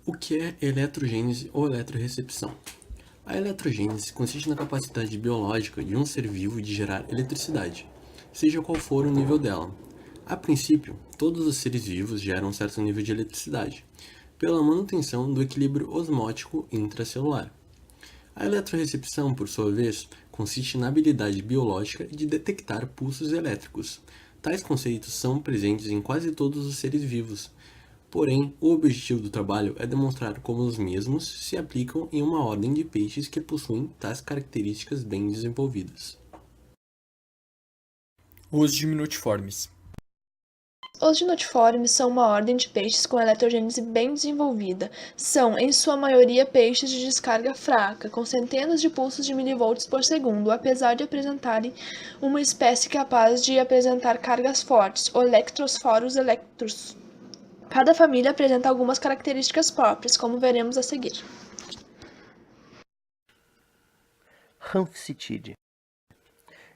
O que é eletrogênese ou eletrorecepção? A eletrogênese consiste na capacidade biológica de um ser vivo de gerar eletricidade, seja qual for o nível dela. A princípio, todos os seres vivos geram um certo nível de eletricidade, pela manutenção do equilíbrio osmótico intracelular. A eletrorecepção, por sua vez, consiste na habilidade biológica de detectar pulsos elétricos. Tais conceitos são presentes em quase todos os seres vivos. Porém, o objetivo do trabalho é demonstrar como os mesmos se aplicam em uma ordem de peixes que possuem tais características bem desenvolvidas. Os gimnotiformes. Os gimnotiformes são uma ordem de peixes com eletrogênese bem desenvolvida. São, em sua maioria, peixes de descarga fraca, com centenas de pulsos de milivolts por segundo, apesar de apresentarem uma espécie capaz de apresentar cargas fortes, o Electrosphoros electrus. Cada família apresenta algumas características próprias, como veremos a seguir. Ramphictide.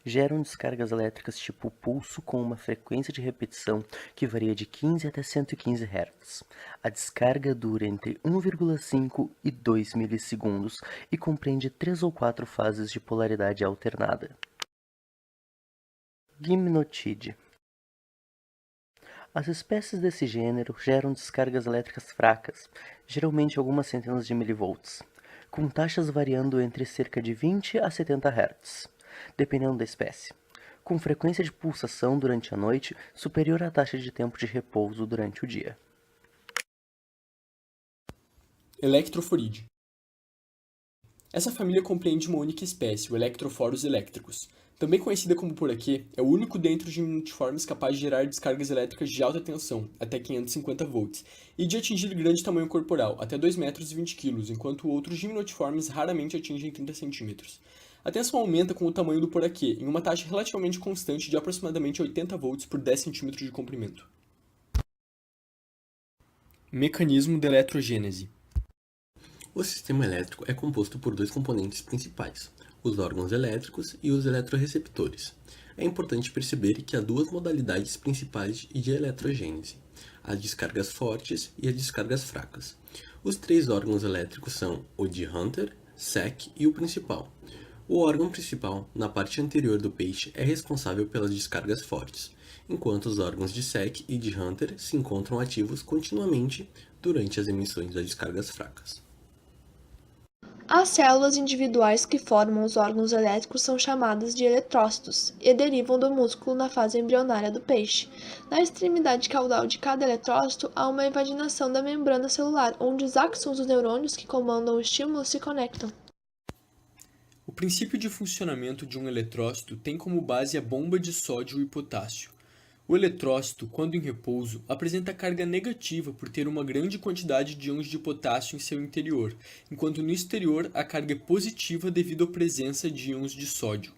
Geram descargas elétricas tipo pulso com uma frequência de repetição que varia de 15 até 115 Hz. A descarga dura entre 1,5 e 2 milissegundos e compreende 3 ou 4 fases de polaridade alternada. Gymnotide. As espécies desse gênero geram descargas elétricas fracas, geralmente algumas centenas de milivolts, com taxas variando entre cerca de 20 a 70 Hz, dependendo da espécie, com frequência de pulsação durante a noite superior à taxa de tempo de repouso durante o dia. Electroforide. Essa família compreende uma única espécie, o Electrophoros electricus. Também conhecida como poraquê, é o único dentre os gimnotiformes capaz de gerar descargas elétricas de alta tensão, até 550 volts, e de atingir grande tamanho corporal, até 2 metros e 20 kg, enquanto outros gimnotiformes raramente atingem 30 centímetros. A tensão aumenta com o tamanho do poraquê, em uma taxa relativamente constante de aproximadamente 80 volts por 10 centímetros de comprimento. Mecanismo da eletrogênese. O sistema elétrico é composto por dois componentes principais, os órgãos elétricos e os eletroreceptores. É importante perceber que há duas modalidades principais de eletrogênese, as descargas fortes e as descargas fracas. Os três órgãos elétricos são o de Hunter, Sec e o principal. O órgão principal, na parte anterior do peixe, é responsável pelas descargas fortes, enquanto os órgãos de Sec e de Hunter se encontram ativos continuamente durante as emissões das descargas fracas. As células individuais que formam os órgãos elétricos são chamadas de eletrócitos e derivam do músculo na fase embrionária do peixe. Na extremidade caudal de cada eletrócito há uma invaginação da membrana celular, onde os axons dos neurônios que comandam o estímulo se conectam. O princípio de funcionamento de um eletrócito tem como base a bomba de sódio e potássio. O eletrócito, quando em repouso, apresenta carga negativa por ter uma grande quantidade de íons de potássio em seu interior, enquanto no exterior a carga é positiva devido à presença de íons de sódio.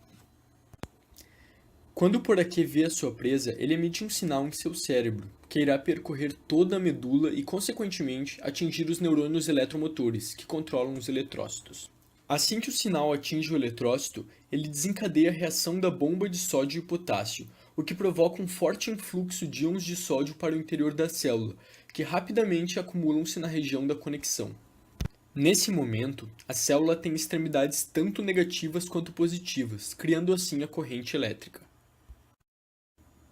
Quando o poraquê vê a sua presa, ele emite um sinal em seu cérebro, que irá percorrer toda a medula e, consequentemente, atingir os neurônios eletromotores, que controlam os eletrócitos. Assim que o sinal atinge o eletrócito, ele desencadeia a reação da bomba de sódio e potássio, o que provoca um forte influxo de íons de sódio para o interior da célula, que rapidamente acumulam-se na região da conexão. Nesse momento, a célula tem extremidades tanto negativas quanto positivas, criando assim a corrente elétrica.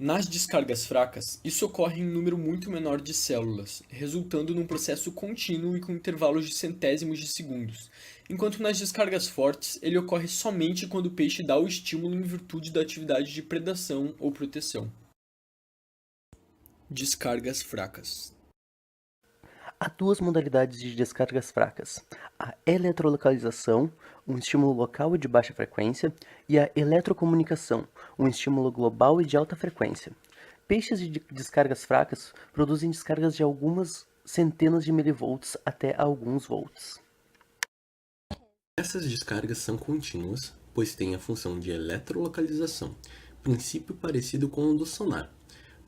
Nas descargas fracas, isso ocorre em um número muito menor de células, resultando num processo contínuo e com intervalos de centésimos de segundos, enquanto nas descargas fortes ele ocorre somente quando o peixe dá o estímulo em virtude da atividade de predação ou proteção. Descargas fracas. Há duas modalidades de descargas fracas: a eletrolocalização, um estímulo local e de baixa frequência, e a eletrocomunicação, um estímulo global e de alta frequência. Peixes de descargas fracas produzem descargas de algumas centenas de milivolts até alguns volts. Essas descargas são contínuas, pois têm a função de eletrolocalização, princípio parecido com o do sonar,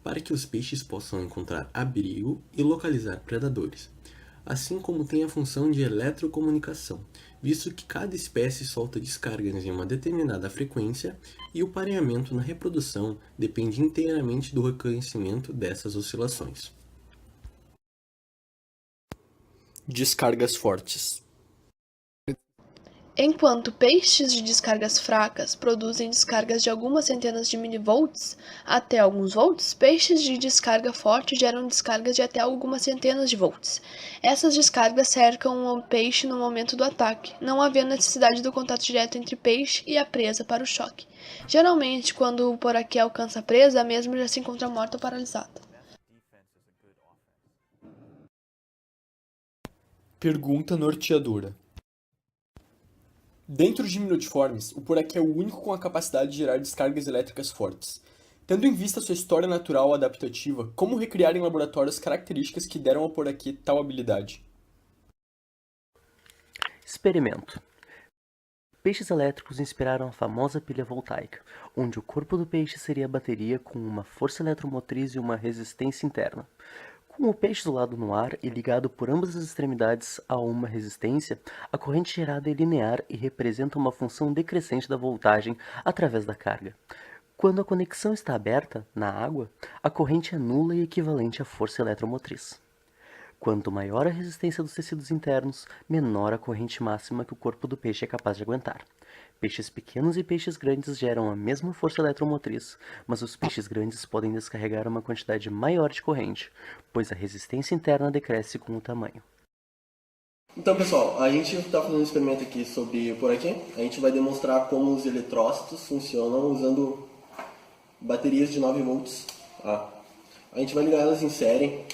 para que os peixes possam encontrar abrigo e localizar predadores, assim como tem a função de eletrocomunicação, visto que cada espécie solta descargas em uma determinada frequência e o pareamento na reprodução depende inteiramente do reconhecimento dessas oscilações. Descargas fortes. Enquanto peixes de descargas fracas produzem descargas de algumas centenas de milivolts até alguns volts, peixes de descarga forte geram descargas de até algumas centenas de volts. Essas descargas cercam o peixe no momento do ataque, não havendo necessidade do contato direto entre peixe e a presa para o choque. Geralmente, quando o poraquê alcança a presa, a mesma já se encontra morta ou paralisada. Pergunta norteadora. Dentro de gimnotiformes, o poraquê é o único com a capacidade de gerar descargas elétricas fortes. Tendo em vista sua história natural adaptativa, como recriar em laboratório as características que deram ao poraquê tal habilidade? Experimento. Peixes elétricos inspiraram a famosa pilha voltaica, onde o corpo do peixe seria a bateria com uma força eletromotriz e uma resistência interna. Com o peixe isolado no ar e ligado por ambas as extremidades a uma resistência, a corrente gerada é linear e representa uma função decrescente da voltagem através da carga. Quando a conexão está aberta, na água, a corrente é nula e equivalente à força eletromotriz. Quanto maior a resistência dos tecidos internos, menor a corrente máxima que o corpo do peixe é capaz de aguentar. Peixes pequenos e peixes grandes geram a mesma força eletromotriz, mas os peixes grandes podem descarregar uma quantidade maior de corrente, pois a resistência interna decresce com o tamanho. Então, pessoal, a gente está fazendo um experimento aqui sobre o poraquê. A gente vai demonstrar como os eletrócitos funcionam usando baterias de 9 volts. A gente vai ligar elas em série.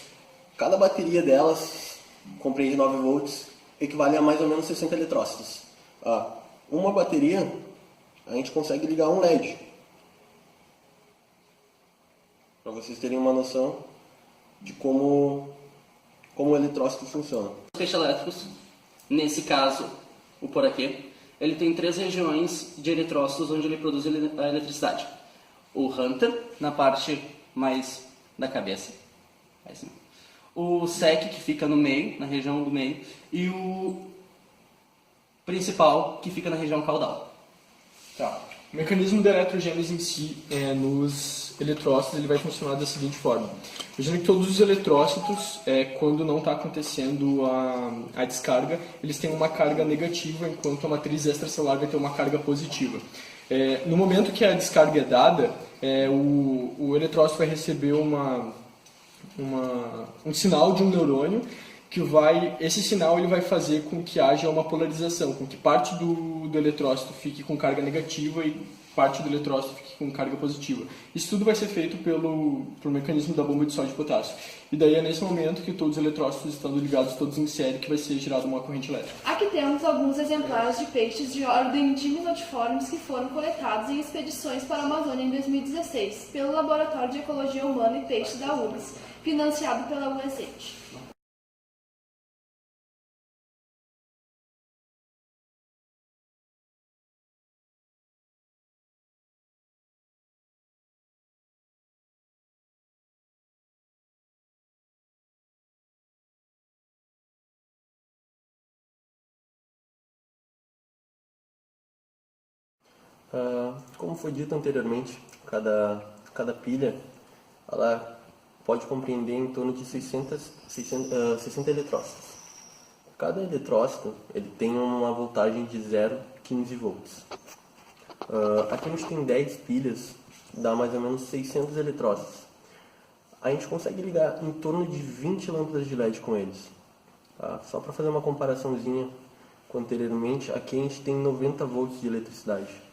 Cada bateria delas, compreende 9 volts, equivale a mais ou menos 60 eletrócitos. Uma bateria, a gente consegue ligar um LED. Para vocês terem uma noção de como o eletrócito funciona. Os peixes elétricos, nesse caso, o poraquê, ele tem 3 regiões de eletrócitos onde ele produz a eletricidade. O hunter, na parte mais da cabeça. Assim. O sec, que fica no meio, na região do meio, e o principal, que fica na região caudal. Tá. O mecanismo da eletrogênese em si, nos eletrócitos, ele vai funcionar da seguinte forma. Imagina que todos os eletrócitos, quando não está acontecendo a descarga, eles têm uma carga negativa, enquanto a matriz extracelular vai ter uma carga positiva. No momento que a descarga é dada, o eletrócito vai receber um sinal de um neurônio que esse sinal ele vai fazer com que haja uma polarização, com que parte do eletrócito fique com carga negativa e parte do eletrócito fique com carga positiva. Isso tudo vai ser feito pelo mecanismo da bomba de sódio e potássio. E daí é nesse momento que todos os eletrócitos estando ligados todos em série que vai ser gerada uma corrente elétrica. Aqui temos alguns exemplares de peixes de ordem gimnotiformes que foram coletados em expedições para a Amazônia em 2016 pelo Laboratório de Ecologia Humana e Peixe da URGS, financiado pela USAID. Como foi dito anteriormente, cada pilha ela pode compreender em torno de 60 eletrócitos. Cada eletrócito ele tem uma voltagem de 0,15 volts. Aqui a gente tem 10 pilhas, dá mais ou menos 600 eletrócitos. A gente consegue ligar em torno de 20 lâmpadas de LED com eles. Só para fazer uma comparaçãozinha com anteriormente, aqui a gente tem 90 volts de eletricidade.